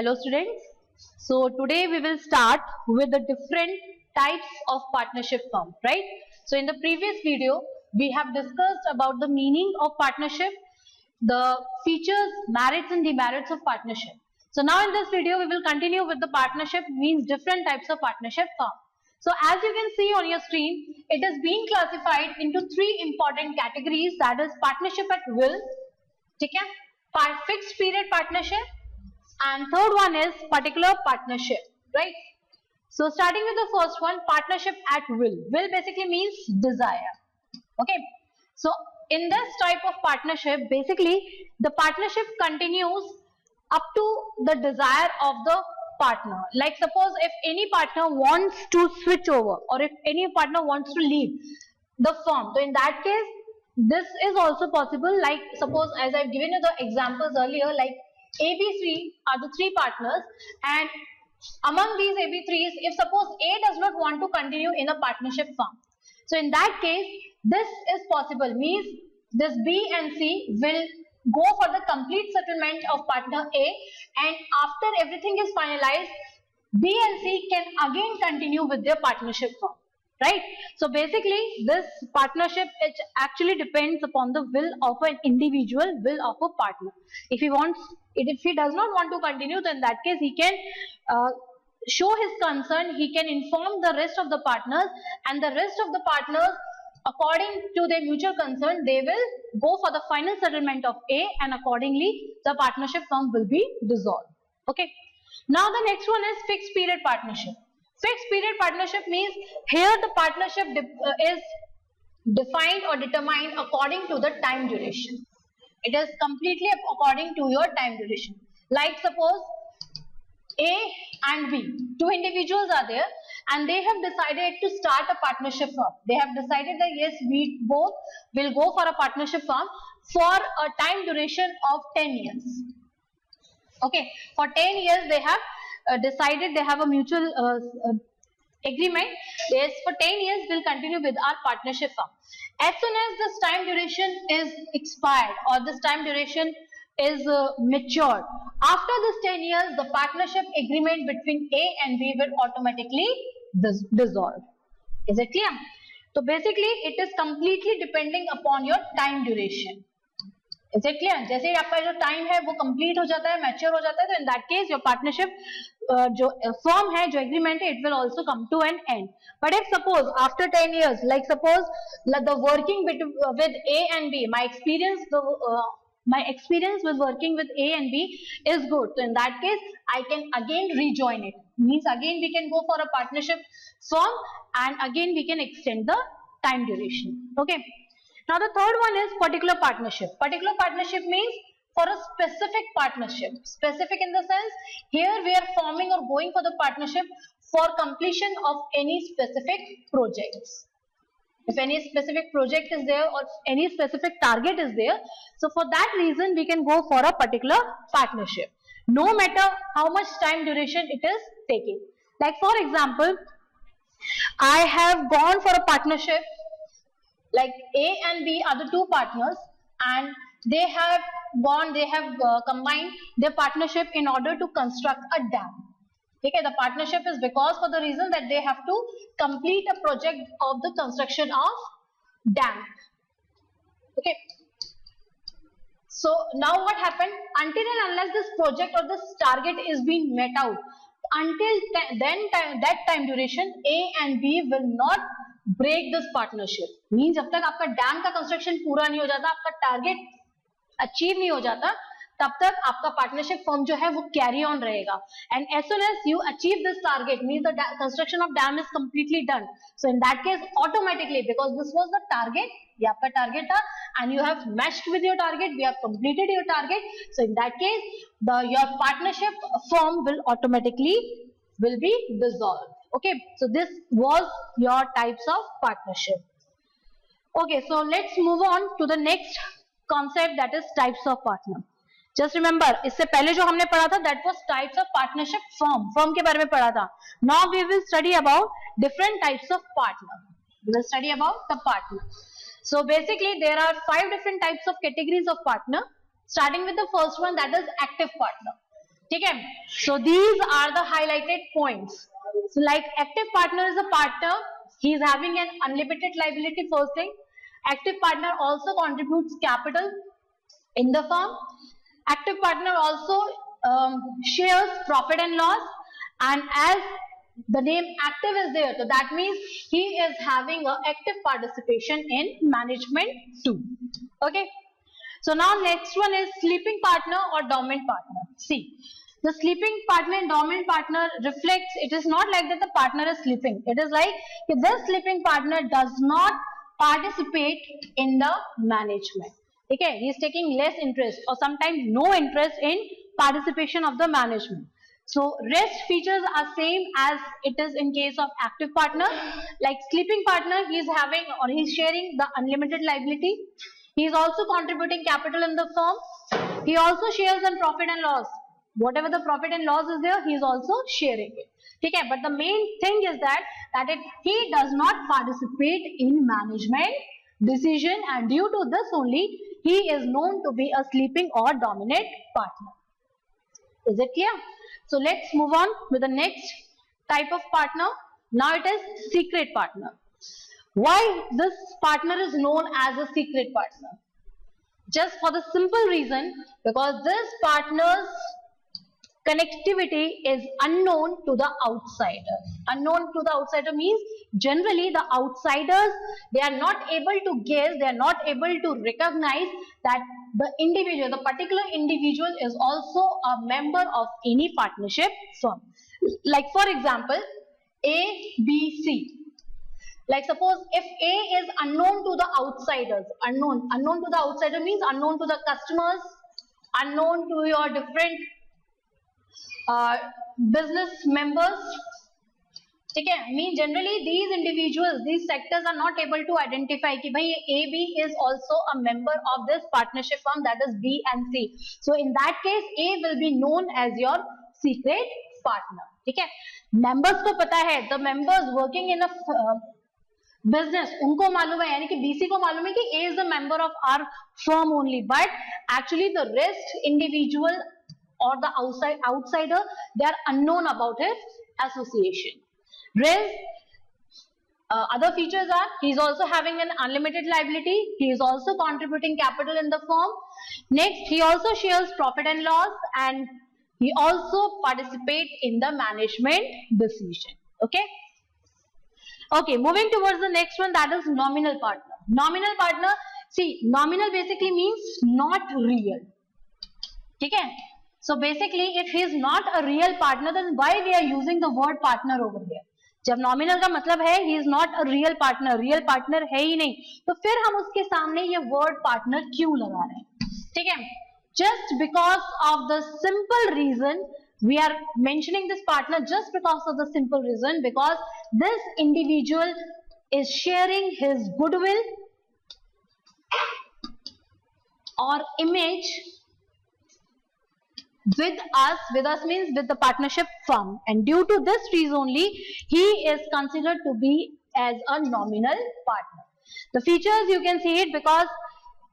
Hello students. So today we will start with the different types of partnership firm, right? So in the previous video we have discussed about the meaning of partnership, the features, merits and demerits of partnership. So now in this video we will continue with the partnership means different types of partnership firm. So as you can see on your screen, it is being classified into three important categories, that is partnership at will, fixed period partnership, and third one is particular partnership, right? So starting with the first one, partnership at will. Will basically means desire. Okay. So in this type of partnership, basically the partnership continues up to the desire of the partner. Like suppose if any partner wants to switch over or if any partner wants to leave the firm, so in that case this is also possible. Like suppose as I've given you the examples earlier, like AB3 are the three partners, and among these AB3s, if suppose A does not want to continue in a partnership firm, so in that case this is possible, means this B and C will go for the complete settlement of partner A, and after everything is finalized, B and C can again continue with their partnership firm, right? So basically this partnership, it actually depends upon the will of an individual, will of a partner. If he does not want to continue, then in that case he can show his concern, he can inform the rest of the partners, and the rest of the partners, according to their mutual concern, they will go for the final settlement of A, and accordingly the partnership firm will be dissolved. Okay. Now the next one is fixed period partnership. Fixed period partnership means here the partnership is defined or determined according to the time duration. It is completely according to your time duration. Like suppose A and B, two individuals are there and they have decided to start a partnership firm. They have decided that yes, we both will go for a partnership firm for a time duration of 10 years. Okay, for 10 years they have decided, they have a mutual agreement. Yes, for 10 years we'll continue with our partnership firm. As soon as this time duration is expired or this time duration is matured, after this 10 years the partnership agreement between A and B will automatically dissolve. Is it clear? So basically it is completely depending upon your time duration. Is it clear? जैसे ही आपका जो time है वो complete हो जाता है, mature हो जाता है, तो in that case your partnership जो फॉर्म है, जो एग्रीमेंट है, it will also come to an end. But if suppose after 10 years, like suppose the working with A and B, my experience with working with A and B is good, so in that case I can again rejoin it. Means again we can go for a partnership firm and again we can extend the time duration. Okay. Now the third one is particular partnership. Particular partnership means for a specific partnership. Specific in the sense, here we are forming or going for the partnership for completion of any specific projects. If any specific project is there or any specific target is there, so for that reason we can go for a particular partnership, no matter how much time duration it is taking. Like for example, I have gone for a partnership, like A and B are the two partners and they have combined their partnership in order to construct a dam. Okay, the partnership is because for the reason that they have to complete a project of the construction of dam. Okay. So now what happened? Until and unless this project or this target is being met out, until that time duration, A and B will not break this partnership. Means जब तक आपका dam का construction पूरा नहीं हो जाता, आपका target achieve नहीं हो जाता, तब तक आपका पार्टनरशिप फर्म जो है वो कैरी ऑन रहेगा. And as soon as you achieve this target, means the construction of dam is completely done, so in that case automatically, because this was the target, ये आपका टारगेट था and you have matched with your target, we have completed your target, so in that case your partnership firm will automatically will be dissolved. Okay, so this was your types of partnership. Okay, so let's move on to the next concept, that is types of partner. Just remember, इससे पहले जो हमने पढ़ा था that was types of partnership firm. Firm के बारे में पढ़ा था. Now we will study about different types of partner. We will study about the partner. So basically there are 5 different types of categories of partner. Starting with the first one, that is active partner. ठीक है. So these are the highlighted points. So like active partner is a partner, he is having an unlimited liability. First thing, active partner also contributes capital in the firm. Active partner also shares profit and loss, and as the name active is there, so that means he is having a active participation in management too. Okay. So now next one is sleeping partner or dormant partner. See, the sleeping partner and dormant partner reflects, it is not like that the partner is sleeping. It is like this sleeping partner does not participate in the management. Okay, he is taking less interest or sometimes no interest in participation of the management. So rest features are same as it is in case of active partner. Like sleeping partner, he is having or he is sharing the unlimited liability. He is also contributing capital in the firm. He also shares in profit and loss. Whatever the profit and loss is there, he is also sharing it. Okay, but the main thing is that he does not participate in management decision, and due to this only he is known to be a sleeping or dominant partner. Is it clear? So let's move on with the next type of partner. Now it is secret partner. Why this partner is known as a secret partner? Just for the simple reason, because this partner's connectivity is unknown to the outsider. Unknown to the outsider means generally the outsiders, they are not able to guess, they are not able to recognize that the individual, the particular individual is also a member of any partnership firm. Like for example, A, B, C. Like suppose if A is unknown to the outsiders, unknown to the outsider means unknown to the customers, unknown to your different business members. Okay, I mean generally these individuals, these sectors are not able to identify कि भाई AB is also a member of this partnership firm, that is B and C. So in that case, A will be known as your secret partner. ठीक है, members को पता है, the members working in a business, उनको मालूम है, यानी कि BC को मालूम है कि A is a member of our firm only, but actually the rest individual or the outsider, they are unknown about his association. Rest, other features are, he is also having an unlimited liability, he is also contributing capital in the firm. Next, he also shares profit and loss, and he also participates in the management decision. Okay. Okay, moving towards the next one, that is nominal partner. Nominal partner, see, nominal basically means not real. Okay. So basically, if he is not a real partner, then why we are using the word partner over here? जब nominal का मतलब है he is not a real partner है ही नहीं, तो फिर हम उसके सामने ये word partner क्यों लगा रहे हैं? ठीक है? Just because of the simple reason we are mentioning this partner, just because of the simple reason, because this individual is sharing his goodwill or image with us means with the partnership firm, and due to this reason only he is considered to be as a nominal partner. The features you can see it, because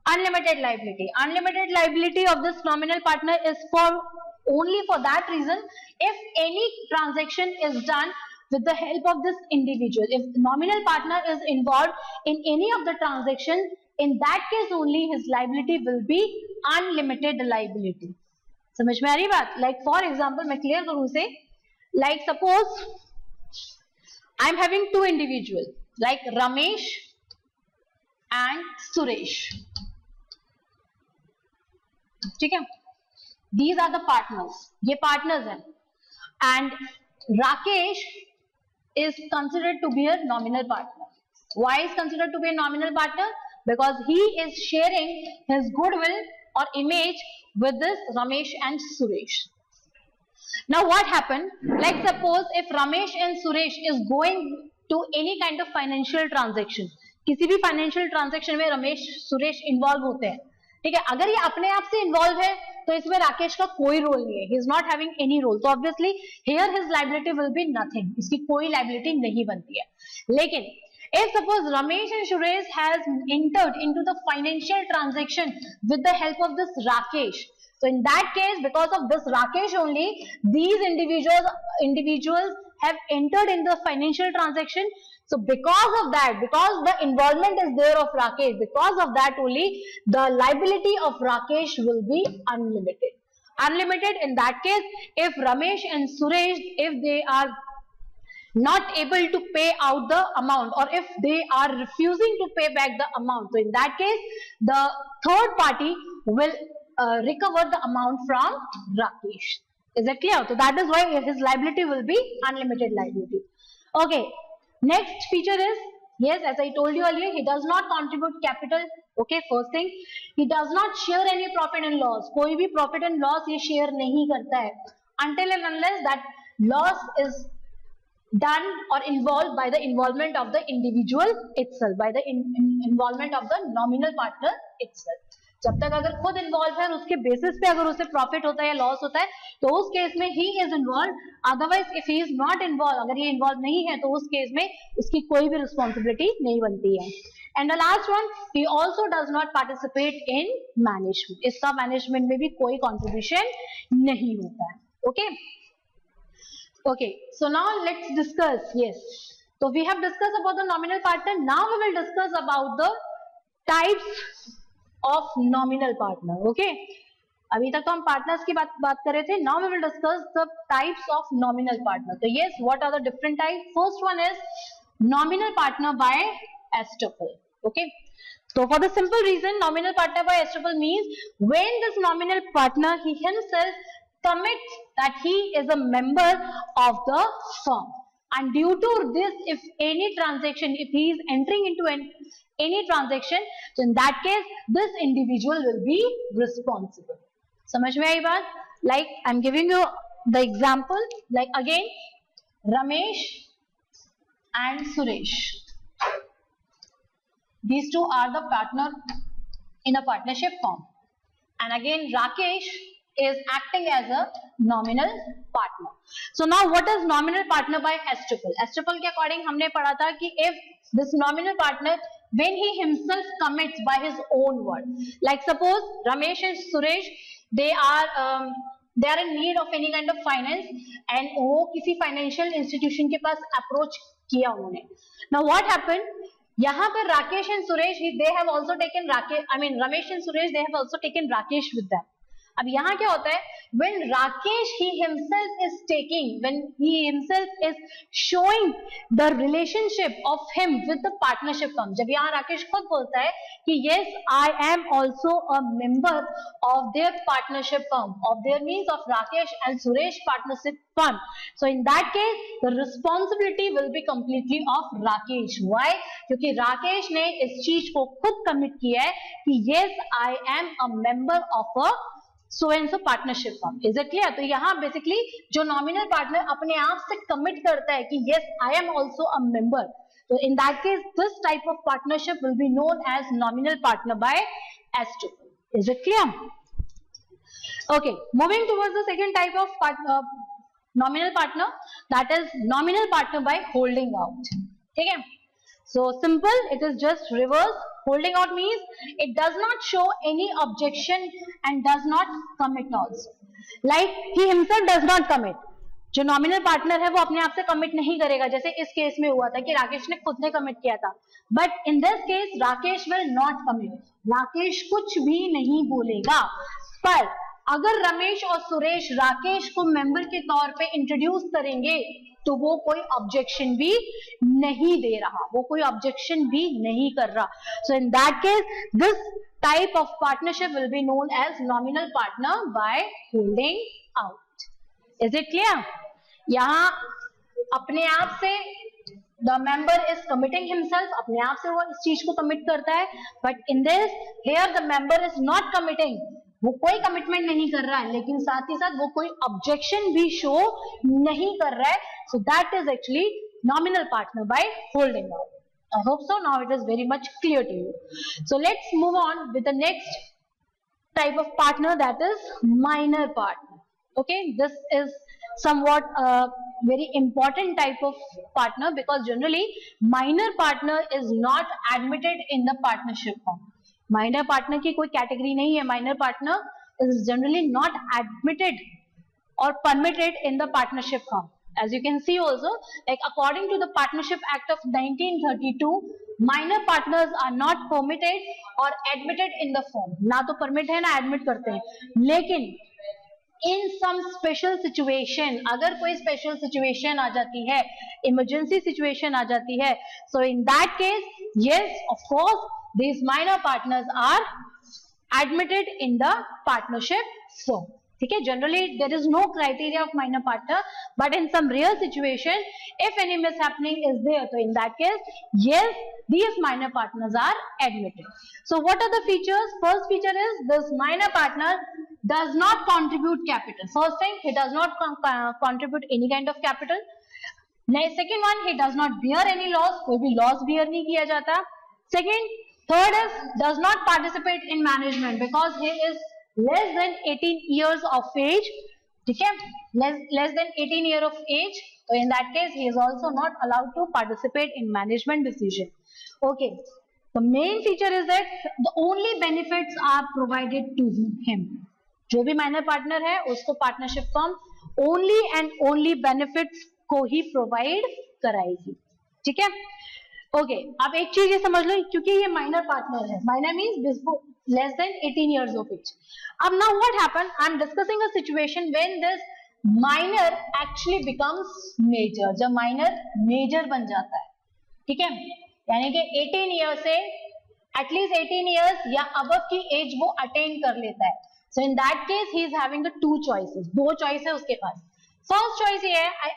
unlimited liability of this nominal partner is for only for that reason, if any transaction is done with the help of this individual, if the nominal partner is involved in any of the transaction, in that case only his liability will be unlimited liability. समझ में आ रही बात? Like for example, मैं clear करूँ उसे. Like suppose I am having two individuals like Ramesh and Suresh. ठीक है? These are the partners. ये partners हैं. And Rakesh is considered to be a nominal partner. Why is considered to be a nominal partner? Because he is sharing his goodwill or image with this Ramesh and Suresh. Now what happened? Like suppose if Ramesh and Suresh is going to any kind of financial transaction, किसी भी financial transaction में Ramesh Suresh involve होते हैं, ठीक है? अगर ये अपने आप से involve है तो इसमें राकेश का कोई रोल नहीं है, he is not having any role, so obviously here his liability will be nothing, इसकी कोई liability नहीं बनती है. लेकिन if suppose Ramesh and Suresh has entered into the financial transaction with the help of this Rakesh, So in that case, because of this Rakesh only, these individuals have entered in the financial transaction. So because of that, because the involvement is there of Rakesh, because of that only, the liability of Rakesh will be unlimited. Unlimited in that case, if Ramesh and Suresh, if they are not able to pay out the amount, or if they are refusing to pay back the amount, so in that case the third party will recover the amount from Rakesh. Is it clear? So that is why his liability will be unlimited liability. Okay, next feature is, yes, as I told you earlier, he does not contribute capital. Okay, first thing, he does not share any profit and loss. कोई भी profit and loss ये share नहीं करता है until and unless that loss is done or involved by the involvement of the individual itself, by the involvement of the nominal partner itself. जब तक अगर खुद इन्वॉल्व है, उसके बेसिस पे अगर उसे प्रॉफिट होता है या लॉस होता है, तो उस केस में he is involve. Otherwise if he is not involve, अगर ये इन्वॉल्व नहीं है, तो उस केस में उसकी कोई भी रिस्पॉन्सिबिलिटी नहीं बनती है. And the last one, he also does not participate in management. इसका मैनेजमेंट में भी कोई कॉन्ट्रीब्यूशन नहीं होता है. Okay. Okay, so now let's discuss. Yes, so we have discussed about the nominal partner. Now we will discuss about the types of nominal partner. Okay, अभी तक तो हम partners की बात कर रहे थे. Now we will discuss the types of nominal partner. So yes, what are the different types? First one is nominal partner by estoppel. Okay, so for the simple reason, nominal partner by estoppel means when this nominal partner, he himself commits that he is a member of the firm, and due to this, if any transaction, if he is entering into any transaction, so in that case this individual will be responsible. समझ में आई बात? Like I'm giving you the example, like again Ramesh and Suresh, these two are the partner in a partnership firm, and again Rakesh is acting as a nominal partner. So now what is nominal partner by estoppel? Estoppel के according हमने पढ़ा था कि if this nominal partner, when he himself commits by his own word, like suppose Ramesh and Suresh, they are in need of any kind of finance, and वो किसी financial institution के पास approach किया उन्होंने. Now what happened? यहाँ पर Rakesh and Suresh, they have also taken Ramesh and Suresh, they have also taken Rakesh with them. अब यहाँ क्या होता है, when Rakesh he himself is showing the relationship of him with the partnership firm. जब यहाँ राकेश खुद बोलता है कि yes, I am also a member of their partnership firm, of their means of Rakesh and Suresh partnership firm. So in that case, the responsibility will be completely of Rakesh. Why? क्योंकि राकेश ने इस चीज को खुद commit किया है कि yes, I am a member of a so and so partnership firm. Is it clear? तो यहाँ basically जो nominal partner अपने आप से commit करता है कि yes, I am also a member. So in that case, this type of partnership will be known as nominal partner by estoppel. Is it clear? Okay, moving towards the second type of nominal partner, that is nominal partner by holding out. ठीक है? So simple, it is just reverse. Holding out means it does not show any objection and does not commit also. Like he himself does not commit. जो nominal partner है वो अपने आप से commit नहीं करेगा, जैसे इस केस में हुआ था कि राकेश ने खुद ने commit किया था. But in this case, Rakesh will not commit. Rakesh कुछ भी नहीं बोलेगा. पर अगर रमेश और सुरेश राकेश को मेंबर के तौर पे इंट्रोड्यूस करेंगे, तो वो कोई ऑब्जेक्शन भी नहीं दे रहा, वो कोई ऑब्जेक्शन भी नहीं कर रहा. So in that case this type of partnership will be known as nominal partner by holding out. Is it clear? यहाँ अपने आप से the member is committing himself, अपने आप से वो इस चीज को कमिट करता है. But in this here the member is not committing, वो कोई कमिटमेंट नहीं कर रहा है, लेकिन साथ ही साथ वो कोई ऑब्जेक्शन भी शो नहीं कर रहा है. So that is actually nominal partner by holding out. I hope so now it is very much clear to you. So let's move on with the next type of partner, that is minor partner. Okay, this is somewhat a very important type of partner because generally minor partner is not admitted in the partnership form. Minor partner की कोई category नहीं है. Minor partner is generally not admitted or permitted in the partnership firm. As you can see also, like according to the Partnership Act of 1932, minor partners are not permitted or admitted in the firm. ना तो permit है ना admit करते हैं, लेकिन in some special situation, अगर कोई special situation आ जाती है, emergency situation आ जाती है, so in that case, yes, of course, these minor partners are admitted in the partnership firm. ठीक है, generally there is no criteria of minor partner, but in some rare situation, if any mishappening is there, so in that case, yes, these minor partners are admitted. So what are the features? First feature is this minor partner does not contribute capital. First thing, he does not contribute any kind of capital. Second one, he does not bear any loss, कोई भी loss bear नहीं किया जाता. Second, third is does not participate in management because he is less than 18 years of age. ठीक है, less than 18 years of age. So in that case, he is also not allowed to participate in management decision. Okay. The main feature is that the only benefits are provided to him. जो भी minor partner है उसको partnership firm only and only benefits को ही provide कराएगी. ठीक है, okay. अब एक चीज ये समझ लो, क्योंकि ये माइनर पार्टनर है, minor means less than 18 years of age. अब now what happen, I am discussing a situation when this minor actually becomes major. जब माइनर मेजर बन जाता है, ठीक है, यानी कि 18 ईयर से एटलीस्ट 18 इयर्स या अबव की एज वो अटेन कर लेता है. So in that case, he is having the two choices. दो choice है उसके पास. First choice ये है,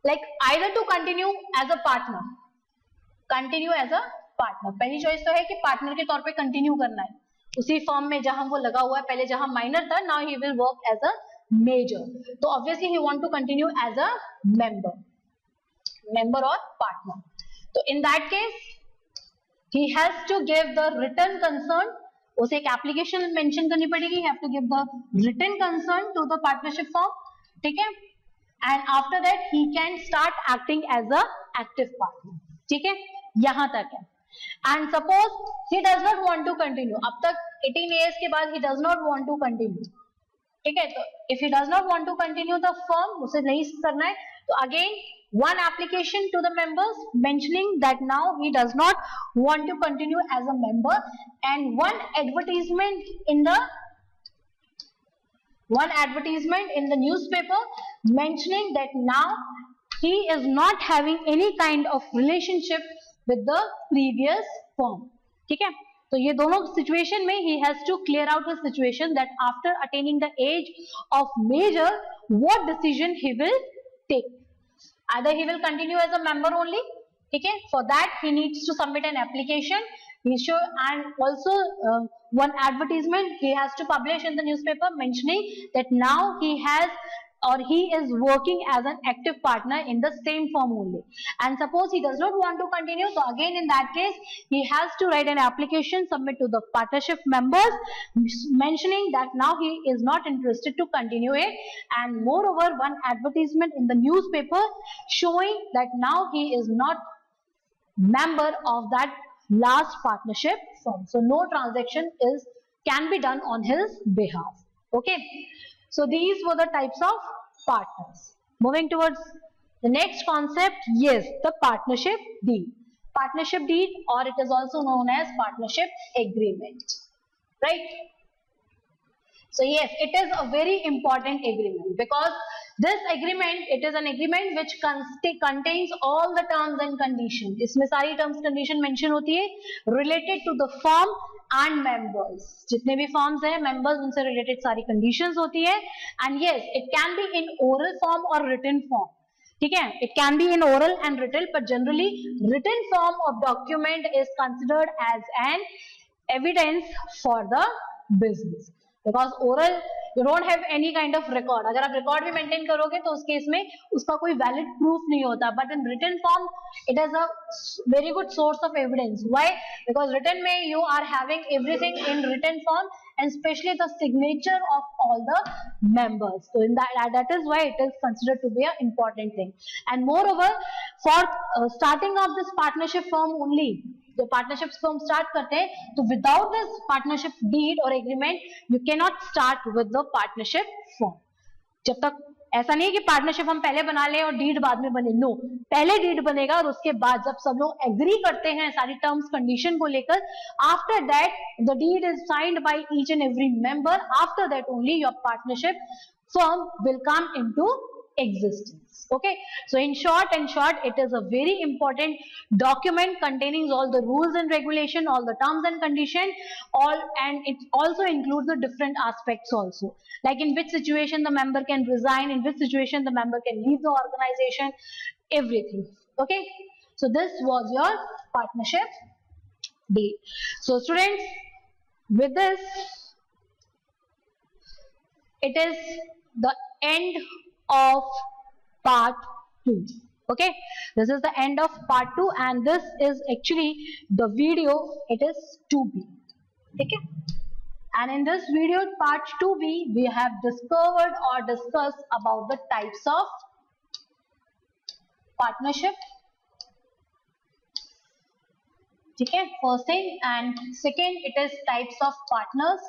like either to continue as a partner. Continue as a partner. पहली choice तो है कि partner के तौर पे continue करना है उसी firm में जहां वो लगा हुआ है. पहले जहां minor था, now he will work as a major. तो obviously he want to continue as a member or partner. तो in that case, he has to give the written consent. उसे एक एप्लीकेशन मेंशन करनी पड़ेगी. Have to give the written concern to the partnership form. ठीक है, and after that he can start acting as a active partner. ठीक है, यहां तक है. And suppose he does not want to continue, अब तक 18 इयर्स के बाद he does not want to continue. ठीक है, तो if he does not want to continue the firm, उसे नहीं करना है, तो again one application to the members mentioning that now he does not want to continue as a member, and one advertisement in the newspaper mentioning that now he is not having any kind of relationship with the previous firm. ठीक है, तो ये दोनों situation में he has to clear out his situation that after attaining the age of major, what decision he will take. Either he will continue as a member only, okay? For that he needs to submit an application. He should, and also one advertisement he has to publish in the newspaper mentioning that now he has or he is working as an active partner in the same firm only. And suppose he does not want to continue, so again in that case he has to write an application, submit to the partnership members mentioning that now he is not interested to continue it, and moreover one advertisement in the newspaper showing that now he is not member of that last partnership firm. So no transaction can be done on his behalf. Okay. So these were the types of partners. Moving towards the next concept, yes, the partnership deed. Partnership deed, or it is also known as partnership agreement, right? So yes, it is a very important agreement because this agreement, it is an agreement which contains all the terms and conditions. इसमें सारी terms condition mention होती है related to the firm and members. जितने भी firms हैं, members, उनसे related सारी conditions होती है. And yes, it can be in oral form or written form. ठीक है, it can be in oral and written, but generally written form of document is considered as an evidence for the business. Because oral you don't have any kind of record. अगर आप record भी maintain करोगे तो उस case में उसका कोई valid proof नहीं होता. But in written form it is a very good source of evidence. Why? Because written में you are having everything in written form, and especially the signature of all the members. So in that is why it is considered to be an important thing. And moreover, for starting of this partnership firm only, जब partnership को हम start करते हैं तो without this partnership deed और agreement you can not start with the partnership form. जब तक ऐसा नहीं है कि पार्टनरशिप हम पहले बना लें और डीड बाद में बने. नो, पहले डीड बनेगा और उसके बाद जब सब लोग एग्री करते हैं सारी टर्म्स कंडीशन को लेकर, after that the deed is signed by each and every member. After that only your partnership firm will come into existence. Okay, so in short, it is a very important document containing all the rules and regulation, all the terms and condition, all, and it also includes the different aspects also, like in which situation the member can resign, in which situation the member can leave the organization, everything. Okay, so this was your partnership deed. So students, with this it is the end of part 2. Okay, this is the end of part 2 and this is actually the video, it is 2b. Okay, and in this video part 2b we have discovered or discussed about the types of partnership. Okay, first thing, and second it is types of partners,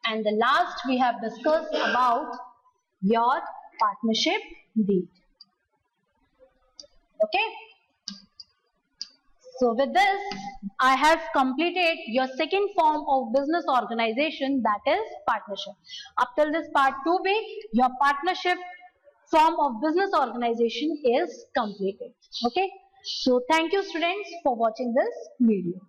and the last we have discussed about your partnership deed. Okay, so with this I have completed your second form of business organization, that is partnership. Up till this part 2b your partnership form of business organization is completed. Okay, so thank you students for watching this video.